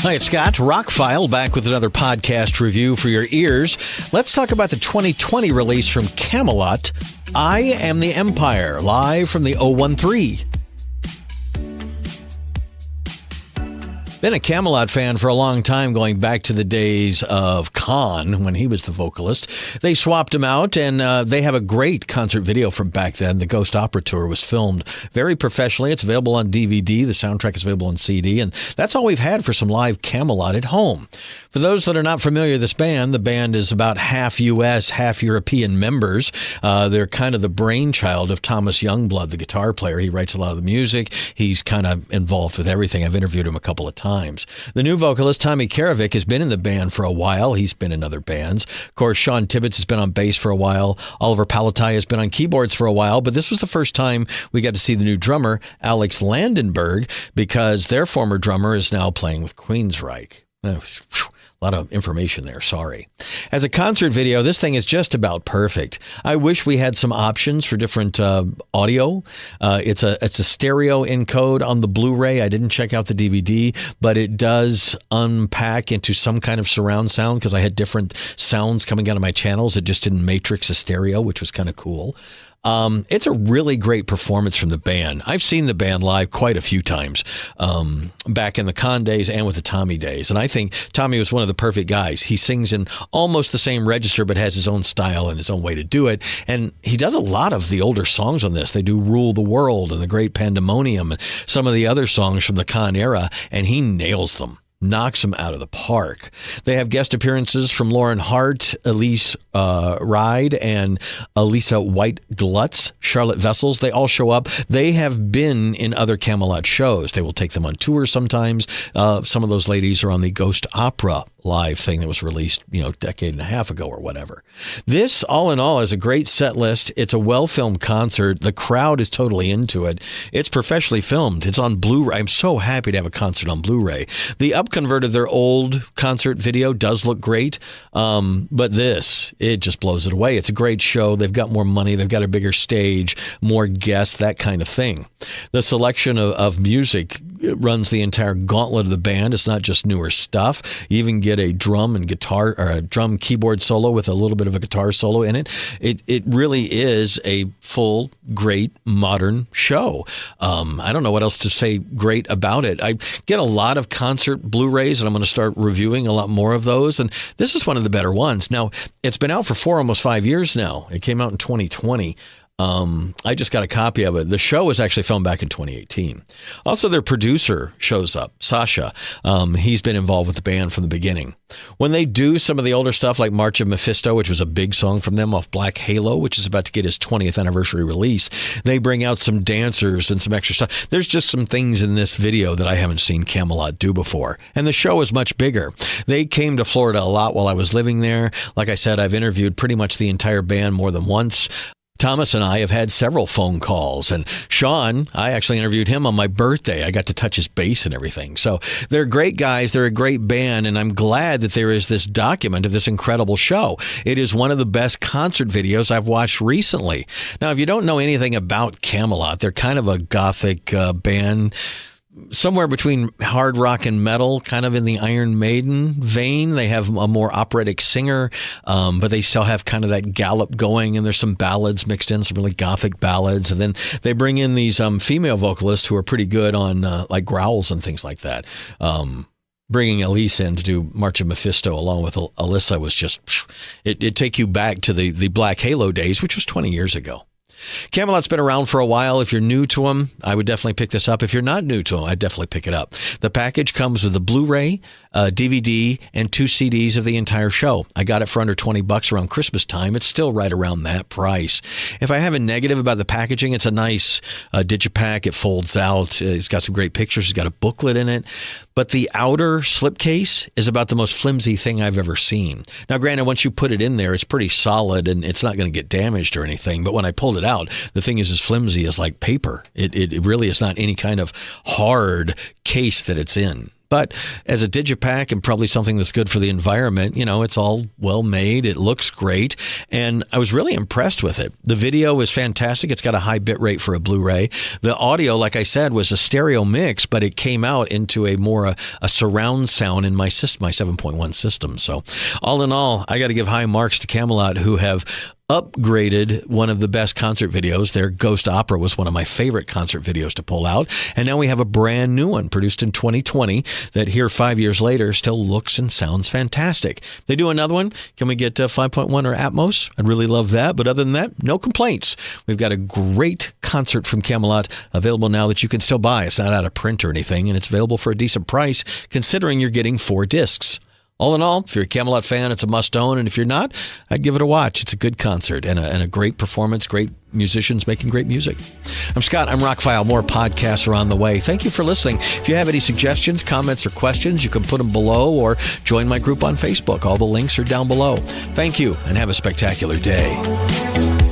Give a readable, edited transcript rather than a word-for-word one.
Hi, it's Scott. ROCKFILE back with another podcast review for your ears. Let's talk about the 2020 release from Kamelot, I Am the Empire, live from the 013. Been a Kamelot fan for a long time, going back to the days of Khan when he was the vocalist. They swapped him out, and they have a great concert video from back then. The Ghost Opera Tour was filmed very professionally. It's available on DVD. The soundtrack is available on CD, and that's all we've had for some live Kamelot at home. For those that are not familiar with this band, the band is about half U.S., half European members. They're kind of the brainchild of Thomas Youngblood, the guitar player. He writes a lot of the music. He's kind of involved with everything. I've interviewed him a couple of times. The new vocalist, Tommy Karavik, has been in the band for a while. He's been in other bands. Of course, Sean Tibbetts has been on bass for a while. Oliver Palatai has been on keyboards for a while, but this was the first time we got to see the new drummer, Alex Landenberg, because their former drummer is now playing with Queensryche. A lot of information there, sorry. As a concert video, this thing is just about perfect. I wish we had some options for different audio. It's a stereo encode on the Blu-ray. I didn't check out the DVD, but it does unpack into some kind of surround sound because I had different sounds coming out of my channels. It just didn't matrix a stereo, which was kind of cool. It's a really great performance from the band. I've seen the band live quite a few times, back in the Khan days and with the Tommy days. And I think Tommy was one of the perfect guys. He sings in almost the same register, but has his own style and his own way to do it. And he does a lot of the older songs on this. They do Rule the World and The Great Pandemonium and some of the other songs from the Khan era, and he nails them. Knocks them out of the park. They have guest appearances from Lauren Hart, Elise Ride, and Elisa White-Glutz, Charlotte Vessels. They all show up. They have been in other Kamelot shows. They will take them on tour sometimes. Some of those ladies are on the Ghost Opera live thing that was released, a decade and a half ago or whatever. This, all in all, is a great set list. It's a well-filmed concert. The crowd is totally into it. It's professionally filmed. It's on Blu-ray. I'm so happy to have a concert on Blu-ray. The upconvert of their old concert video does look great, but it just blows it away. It's a great show. They've got more money. They've got a bigger stage, more guests, that kind of thing. The selection of music runs the entire gauntlet of the band. It's not just newer stuff. You even get a drum and guitar, or a drum keyboard solo with a little bit of a guitar solo in it. It really is a full, great, modern show. I don't know what else to say great about it. I get a lot of concert Blu-rays, and I'm going to start reviewing a lot more of those, and this is one of the better ones. Now, it's been out for almost 5 years now. It came out in 2020. I just got a copy of it. The show was actually filmed back in 2018. Also, their producer shows up, Sasha. He's been involved with the band from the beginning. When they do some of the older stuff like March of Mephisto, which was a big song from them off Black Halo, which is about to get his 20th anniversary release, they bring out some dancers and some extra stuff. There's just some things in this video that I haven't seen Kamelot do before. And the show is much bigger. They came to Florida a lot while I was living there. Like I said, I've interviewed pretty much the entire band more than once. Thomas and I have had several phone calls, and Sean, I actually interviewed him on my birthday. I got to touch his bass and everything. So they're great guys. They're a great band, and I'm glad that there is this document of this incredible show. It is one of the best concert videos I've watched recently. Now, if you don't know anything about Kamelot, they're kind of a gothic band, somewhere between hard rock and metal, kind of in the Iron Maiden vein. They have a more operatic singer, but they still have kind of that gallop going, and there's some ballads mixed in, some really gothic ballads. And then they bring in these female vocalists who are pretty good on like growls and things like that. Bringing Elise in to do March of Mephisto along with Alyssa was just, it'd take you back to the Black Halo days, which was 20 years ago. Kamelot's been around for a while. If you're new to them, I would definitely pick this up. If you're not new to them, I'd definitely pick it up. The package comes with a Blu-ray, DVD, and 2 CDs of the entire show. I got it for under $20 around Christmas time. It's still right around that price. If I have a negative about the packaging, it's a nice digipack. It folds out. It's got some great pictures. It's got a booklet in it. But the outer slipcase is about the most flimsy thing I've ever seen. Now, granted, once you put it in there, it's pretty solid and it's not going to get damaged or anything. But when I pulled it out, the thing is as flimsy as like paper. It really is not any kind of hard case that it's in. But as a digipack and probably something that's good for the environment, it's all well made. It looks great. And I was really impressed with it. The video is fantastic. It's got a high bit rate for a Blu-ray. The audio, like I said, was a stereo mix, but it came out into a surround sound in my system, my 7.1 system. So all in all, I got to give high marks to Kamelot, who have upgraded one of the best concert videos. Their Ghost Opera was one of my favorite concert videos to pull out. And now we have a brand new one produced in 2020 that here 5 years later still looks and sounds fantastic. They do another one. Can we get 5.1 or Atmos? I'd really love that. But other than that, no complaints. We've got a great concert from Kamelot available now that you can still buy. It's not out of print or anything, and it's available for a decent price considering you're getting 4 discs. All in all, if you're a Kamelot fan, it's a must-own, and if you're not, I'd give it a watch. It's a good concert and a great performance, great musicians making great music. I'm Scott. I'm ROCKFILE. More podcasts are on the way. Thank you for listening. If you have any suggestions, comments, or questions, you can put them below or join my group on Facebook. All the links are down below. Thank you, and have a spectacular day.